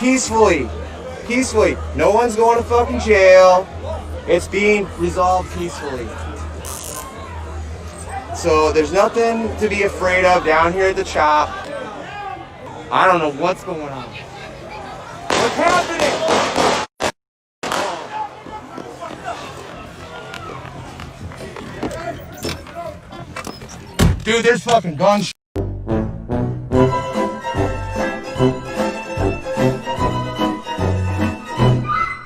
peacefully. Peacefully. No one's going to fucking jail. It's being resolved peacefully. So there's nothing to be afraid of down here at the CHOP. I don't know what's going on. What's happening? Dude, there's fucking guns.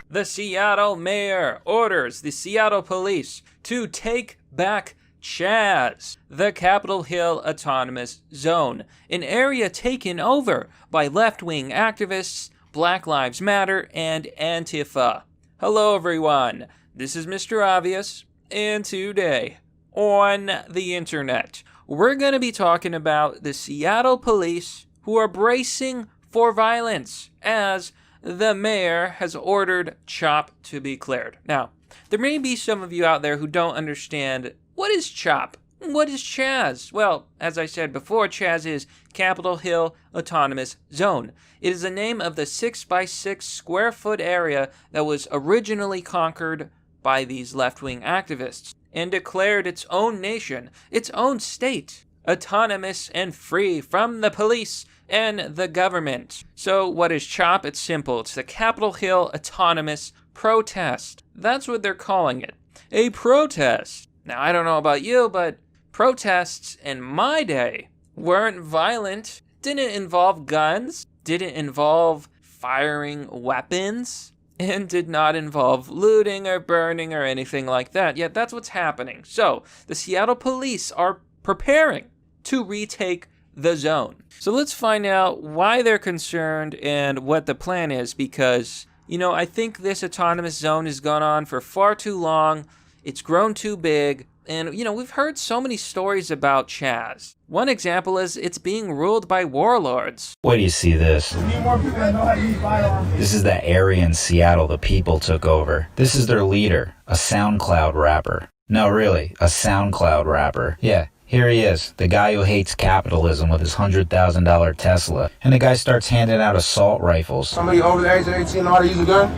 The Seattle mayor orders the Seattle police to take back CHAZ, the Capitol Hill Autonomous Zone, an area taken over by left-wing activists, Black Lives Matter, and Antifa. Hello everyone, this is Mr. Obvious, and today on the internet, we're going to be talking about the Seattle police who are bracing for violence as the mayor has ordered CHOP to be cleared. Now, there may be some of you out there who don't understand what is CHOP? What is CHAZ? Well, as I said before, CHAZ is Capitol Hill Autonomous Zone. It is the name of the 6x6 square foot area that was originally conquered by these left-wing activists and declared its own nation, its own state, autonomous and free from the police and the government. So what is CHOP? It's simple. It's the Capitol Hill Autonomous Protest. That's what they're calling it. A protest. Now, I don't know about you, but protests in my day weren't violent, didn't involve guns, didn't involve firing weapons, and did not involve looting or burning or anything like that. Yet that's what's happening. So, the Seattle police are preparing to retake the zone. So let's find out why they're concerned and what the plan is, because, you know, I think this autonomous zone has gone on for far too long. It's grown too big. And, you know, we've heard so many stories about CHAZ. One example is it's being ruled by warlords. Wait do you see this? This is that area in Seattle the people took over. This is their leader, a SoundCloud rapper. No, really, a SoundCloud rapper. Yeah, here he is, the guy who hates capitalism with his $100,000 Tesla. And the guy starts handing out assault rifles. Somebody over the age of 18 know how to use a gun?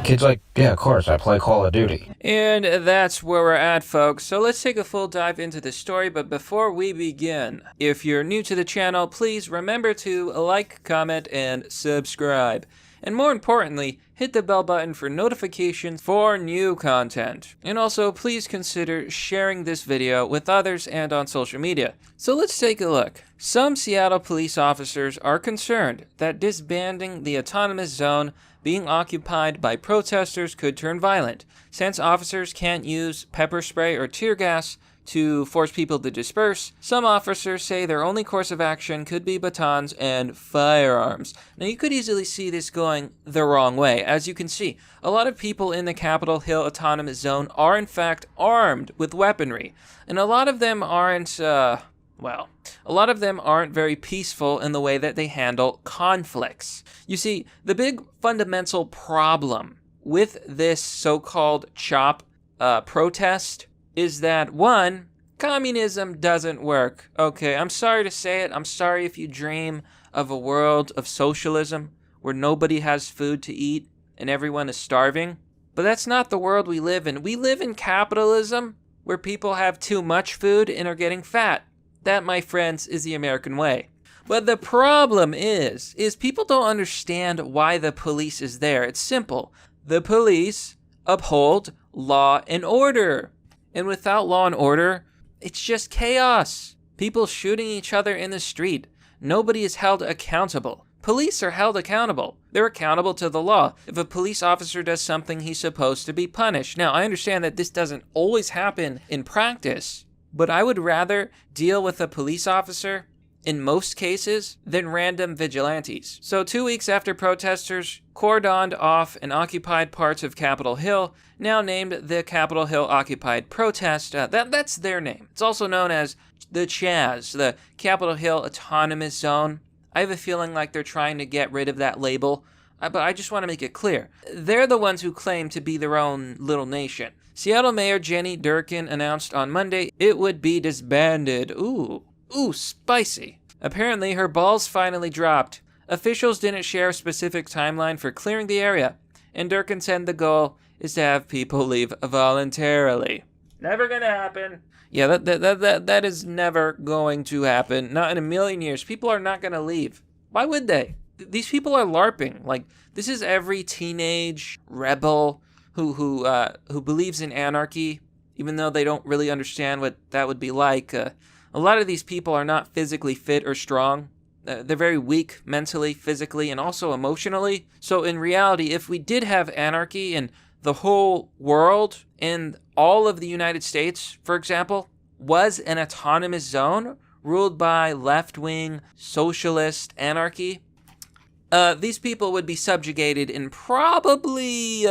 Kid's like, yeah, of course, I play Call of Duty. And that's where we're at, folks. So let's take a full dive into the story, but before we begin, if you're new to the channel, please remember to like, comment, and subscribe. And more importantly, hit the bell button for notifications for new content. And also, please consider sharing this video with others and on social media. So let's take a look. Some Seattle police officers are concerned that disbanding the autonomous zone being occupied by protesters could turn violent, since officers can't use pepper spray or tear gas to force people to disperse. Some officers say their only course of action could be batons and firearms. Now, you could easily see this going the wrong way. As you can see, a lot of people in the Capitol Hill Autonomous Zone are in fact armed with weaponry, and a lot of them aren't, a lot of them aren't very peaceful in the way that they handle conflicts. You see, the big fundamental problem with this so-called CHOP protest is that, one, communism doesn't work. Okay, I'm sorry to say it. I'm sorry if you dream of a world of socialism where nobody has food to eat and everyone is starving. But that's not the world we live in. We live in capitalism where people have too much food and are getting fat. That, my friends, is the American way. But the problem is people don't understand why the police is there. It's simple. The police uphold law and order. And without law and order, it's just chaos. People shooting each other in the street. Nobody is held accountable. Police are held accountable. They're accountable to the law. If a police officer does something, he's supposed to be punished. Now, I understand that this doesn't always happen in practice, but I would rather deal with a police officer in most cases than random vigilantes. So 2 weeks after protesters cordoned off and occupied parts of Capitol Hill, now named the Capitol Hill Occupied Protest, that's their name. It's also known as the CHAZ, the Capitol Hill Autonomous Zone. I have a feeling like they're trying to get rid of that label, but I just want to make it clear. They're the ones who claim to be their own little nation. Seattle Mayor Jenny Durkin announced on Monday it would be disbanded. Ooh, spicy. Apparently, her balls finally dropped Officials didn't share a specific timeline for clearing the area, and Durkin said the goal is to have people leave voluntarily. Never gonna happen. Yeah, that is never going to happen. Not in a million years. People are not gonna leave. Why would they? These people are LARPing. Like, this is every teenage rebel who believes in anarchy, even though they don't really understand what that would be like. A lot of these people are not physically fit or strong. They're very weak mentally, physically, and also emotionally. So in reality, if we did have anarchy in the whole world, and all of the United States, for example, was an autonomous zone ruled by left-wing socialist anarchy, these people would be subjugated and probably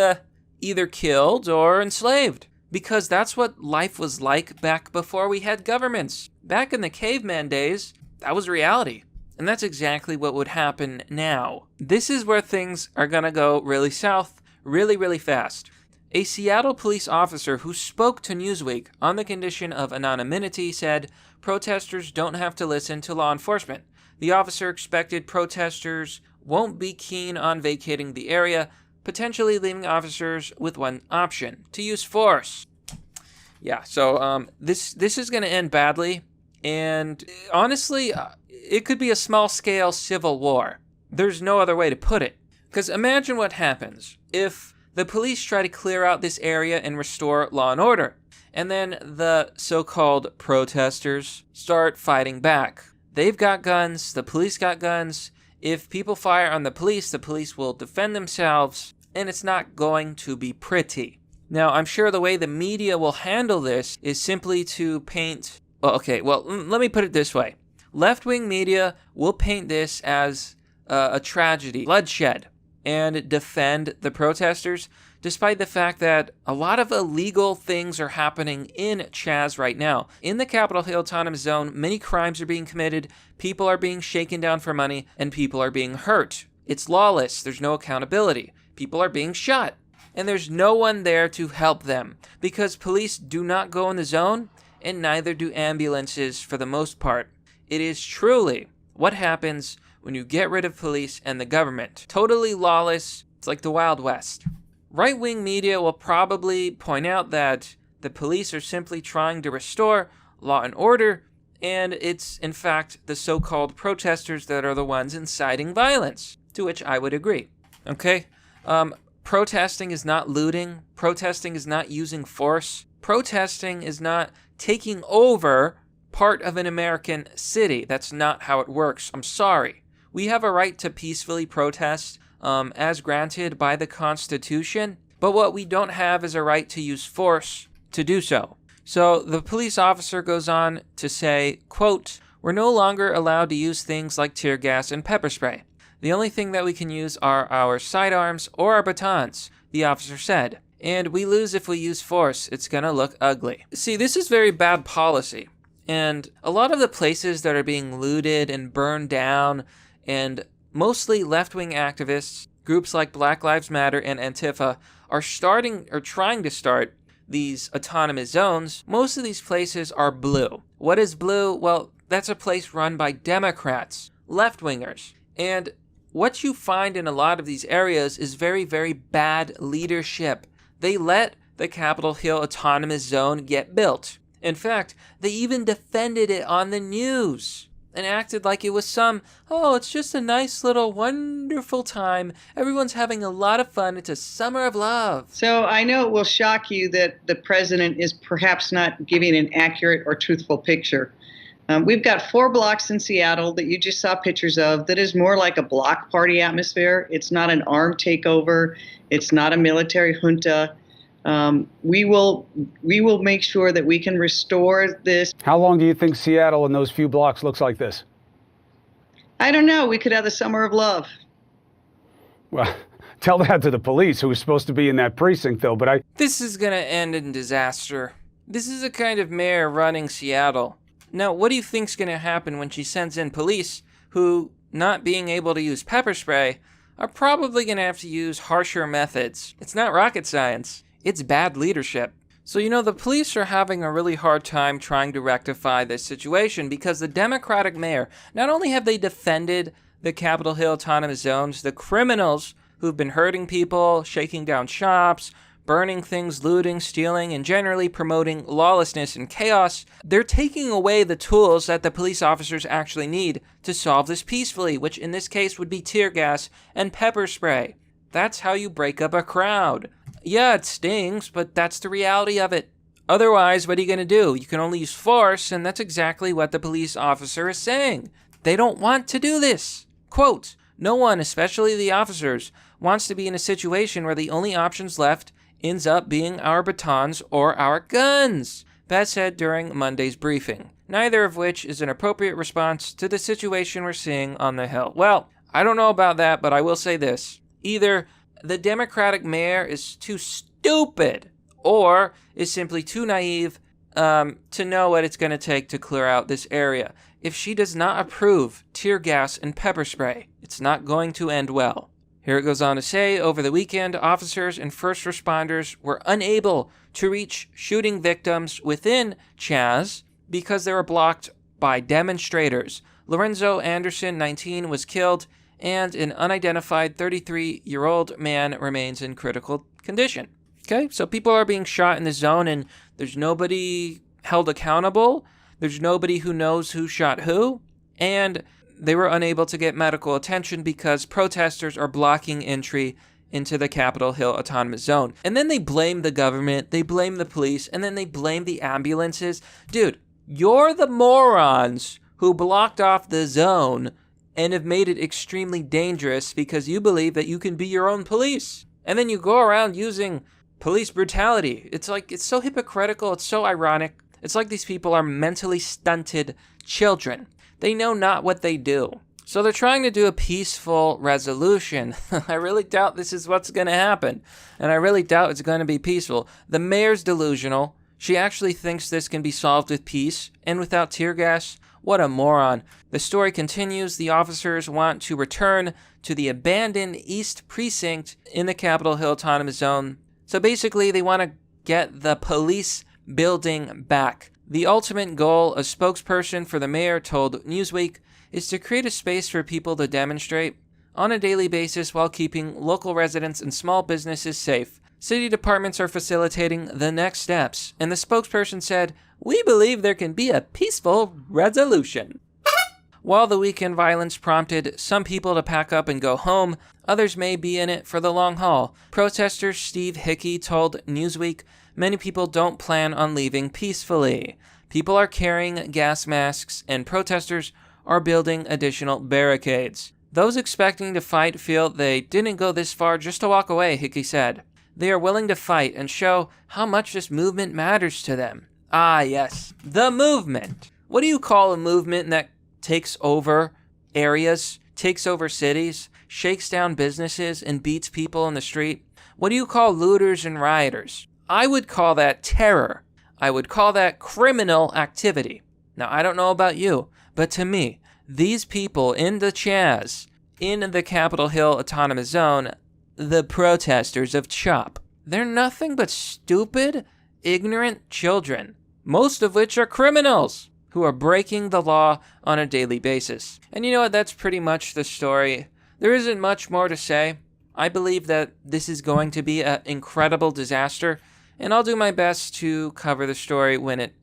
either killed or enslaved, because that's what life was like back before we had governments. Back in the caveman days, that was reality. And that's exactly what would happen now. This is where things are gonna go really south, really, really fast. A Seattle police officer who spoke to Newsweek on the condition of anonymity said protesters don't have to listen to law enforcement. The officer expected protesters won't be keen on vacating the area, potentially leaving officers with one option: to use force. Yeah, so this is going to end badly, and honestly, it could be a small-scale civil war. There's no other way to put it. Because imagine what happens if the police try to clear out this area and restore law and order, and then the so-called protesters start fighting back. They've got guns, the police got guns. If people fire on the police will defend themselves, and it's not going to be pretty. Now, I'm sure the way the media will handle this is simply to paint... let me put it this way. Left-wing media will paint this as a tragedy, bloodshed, and defend the protesters, despite the fact that a lot of illegal things are happening in CHAZ right now. In the Capitol Hill Autonomous Zone, many crimes are being committed, people are being shaken down for money, and people are being hurt. It's lawless, there's no accountability. People are being shot, and there's no one there to help them, because police do not go in the zone, and neither do ambulances for the most part. It is truly what happens when you get rid of police and the government. Totally lawless. It's like the Wild West. Right-wing media will probably point out that the police are simply trying to restore law and order, and it's, in fact, the so-called protesters that are the ones inciting violence, to which I would agree. Okay? Protesting is not looting. Protesting is not using force. Protesting is not taking over part of an American city. That's not how it works. I'm sorry. We have a right to peacefully protest as granted by the Constitution, but what we don't have is a right to use force to do so. So the police officer goes on to say, quote, "We're no longer allowed to use things like tear gas and pepper spray. The only thing that we can use are our sidearms or our batons," the officer said. "And we lose if we use force. It's gonna look ugly." See, this is very bad policy. And a lot of the places that are being looted and burned down, and mostly left-wing activists, groups like Black Lives Matter and Antifa, are trying to start these autonomous zones. Most of these places are blue. What is blue? Well, that's a place run by Democrats, left-wingers. And what you find in a lot of these areas is very, very bad leadership. They let the Capitol Hill Autonomous Zone get built. In fact, they even defended it on the news and acted like it was it's just a nice little wonderful time. Everyone's having a lot of fun. It's a summer of love. So I know it will shock you that the president is perhaps not giving an accurate or truthful picture. We've got 4 blocks in Seattle that you just saw pictures of that is more like a block party atmosphere. It's not an armed takeover. It's not a military junta. We will make sure that we can restore this. How long do you think Seattle and those few blocks looks like this? I don't know. We could have the summer of love. Well, tell that to the police who was supposed to be in that precinct, though, but This is gonna end in disaster. This is the kind of mayor running Seattle. Now, what do you think's gonna happen when she sends in police who, not being able to use pepper spray, are probably gonna have to use harsher methods? It's not rocket science. It's bad leadership. So, the police are having a really hard time trying to rectify this situation because the Democratic mayor, not only have they defended the Capitol Hill Autonomous Zones, the criminals who've been hurting people, shaking down shops, burning things, looting, stealing, and generally promoting lawlessness and chaos, they're taking away the tools that the police officers actually need to solve this peacefully, which in this case would be tear gas and pepper spray. That's how you break up a crowd. Yeah, it stings, but that's the reality of it. Otherwise, what are you going to do? You can only use force, and that's exactly what the police officer is saying. They don't want to do this. Quote, "No one, especially the officers, wants to be in a situation where the only options left ends up being our batons or our guns," Beth said during Monday's briefing, neither of which is an appropriate response to the situation we're seeing on the Hill. Well, I don't know about that, but I will say this. Either the Democratic mayor is too stupid or is simply too naive to know what it's going to take to clear out this area. If she does not approve tear gas and pepper spray, it's not going to end well. Here it goes on to say, over the weekend, officers and first responders were unable to reach shooting victims within CHAZ because they were blocked by demonstrators. Lorenzo Anderson, 19, was killed, and an unidentified 33-year-old man remains in critical condition. Okay, so people are being shot in the zone, and there's nobody held accountable. There's nobody who knows who shot who, and they were unable to get medical attention because protesters are blocking entry into the Capitol Hill Autonomous Zone. And then they blame the government, they blame the police, and then they blame the ambulances. Dude, you're the morons who blocked off the zone and have made it extremely dangerous because you believe that you can be your own police. And then you go around using police brutality. It's so hypocritical, it's so ironic. It's like these people are mentally stunted children. They know not what they do. So they're trying to do a peaceful resolution. I really doubt this is what's going to happen. And I really doubt it's going to be peaceful. The mayor's delusional. She actually thinks this can be solved with peace and without tear gas. What a moron. The story continues. The officers want to return to the abandoned East Precinct in the Capitol Hill Autonomous Zone. So basically, they want to get the police building back. The ultimate goal, a spokesperson for the mayor told Newsweek, is to create a space for people to demonstrate on a daily basis while keeping local residents and small businesses safe. City departments are facilitating the next steps, and the spokesperson said, "We believe there can be a peaceful resolution." While the weekend violence prompted some people to pack up and go home, others may be in it for the long haul. Protester Steve Hickey told Newsweek, "Many people don't plan on leaving peacefully. People are carrying gas masks, and protesters are building additional barricades. Those expecting to fight feel they didn't go this far just to walk away," Hickey said. "They are willing to fight and show how much this movement matters to them." Ah, yes, the movement. What do you call a movement that takes over areas, takes over cities, shakes down businesses, and beats people in the street? What do you call looters and rioters? I would call that terror. I would call that criminal activity. Now, I don't know about you, but to me, these people in the CHAZ, in the Capitol Hill Autonomous Zone, the protesters of CHOP, they're nothing but stupid, ignorant children, most of which are criminals who are breaking the law on a daily basis. And you know what? That's pretty much the story. There isn't much more to say. I believe that this is going to be an incredible disaster, and I'll do my best to cover the story when it,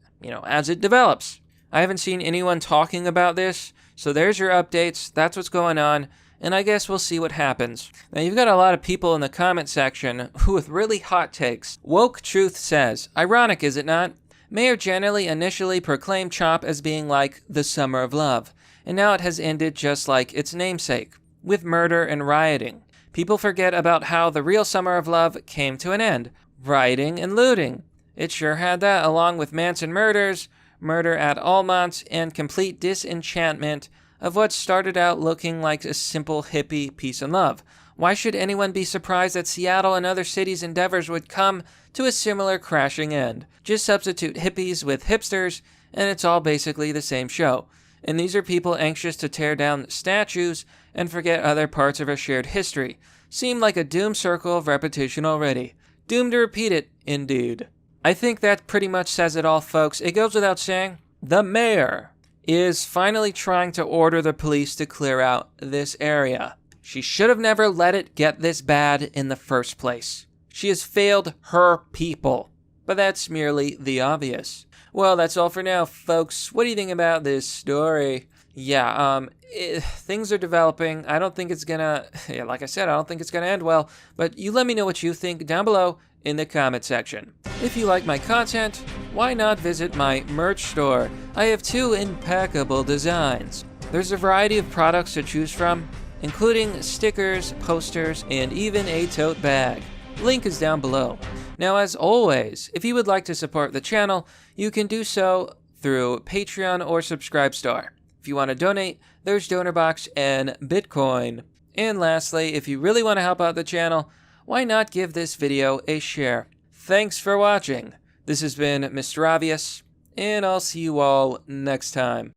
as it develops. I haven't seen anyone talking about this, so there's your updates. That's what's going on, and I guess we'll see what happens. Now, you've got a lot of people in the comment section with really hot takes. Woke Truth says, "Ironic, is it not? Mayor Jennelly initially proclaimed CHOP as being like the Summer of Love, and now it has ended just like its namesake, with murder and rioting. People forget about how the real Summer of Love came to an end, rioting and looting. It sure had that, along with Manson murders, murder at Almont, and complete disenchantment of what started out looking like a simple hippie peace and love. Why should anyone be surprised that Seattle and other cities' endeavors would come to a similar crashing end? Just substitute hippies with hipsters, and it's all basically the same show. And these are people anxious to tear down statues and forget other parts of our shared history. Seem like a doomed circle of repetition already. Doomed to repeat it, indeed." I think that pretty much says it all, folks. It goes without saying, the mayor is finally trying to order the police to clear out this area. She should have never let it get this bad in the first place. She has failed her people. But that's merely the obvious. Well, that's all for now, folks. What do you think about this story? Yeah, things are developing. I don't think it's gonna, like I said, I don't think it's gonna end well. But you let me know what you think down below in the comment section. If you like my content, why not visit my merch store? I have 2 impeccable designs. There's a variety of products to choose from, including stickers, posters, and even a tote bag. Link is down below. Now, as always, if you would like to support the channel, you can do so through Patreon or Subscribestar. If you want to donate, there's DonorBox and Bitcoin. And lastly, if you really want to help out the channel, why not give this video a share? Thanks for watching. This has been Mr. Obvious, and I'll see you all next time.